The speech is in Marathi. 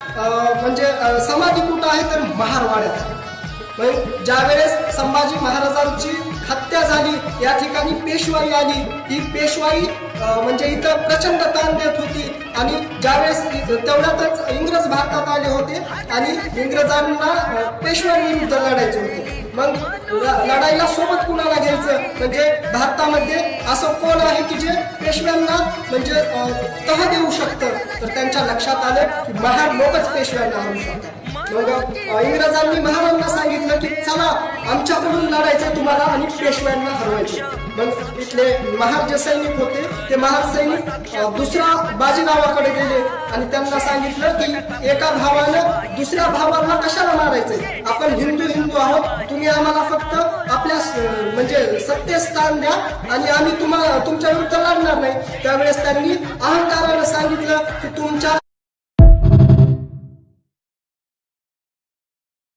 म्हणजे समाधी कुठं आहे तर महारवाड्यात. मग ज्यावेळेस संभाजी महाराजांची हत्या झाली या ठिकाणी पेशवाई आली. ही पेशवाई म्हणजे इथं प्रचंड ताण देत होती आणि ज्यावेळेस तेवढ्यातच इंग्रज भारतात आले होते आणि इंग्रजांना पेशव्यांविरुद्ध लढायचे होते. मग लढाईला सोबत कुणाला घ्यायचं म्हणजे भारतामध्ये असं कोण आहे की जे पेशव्यांना म्हणजे तह देऊ शकतं. तर त्यांच्या लक्षात आलं की महार लोकच पेशव्यांना हरवू शकतात. मग इंग्रजांनी महाराजांना सांगितलं की चला आमच्याकडून लढायचं तुम्हाला आणि पेशव्यांना हरवायचं. मग इथले महार जे सैनिक होते ते महार सैनिक दुसऱ्या बाजीरावाकडे गेले आणि त्यांना सांगितलं की एका भावानं दुसऱ्या भावाला कशाला मारायचंय, आपण हिंदू आहोत, तुम्ही आम्हाला फक्त आपल्या म्हणजे सत्तेत स्थान द्या आणि आम्ही तुमच्या विरुद्ध लढणार नाही. त्यावेळेस त्यांनी अहंकारानं सांगितलं की तुमच्या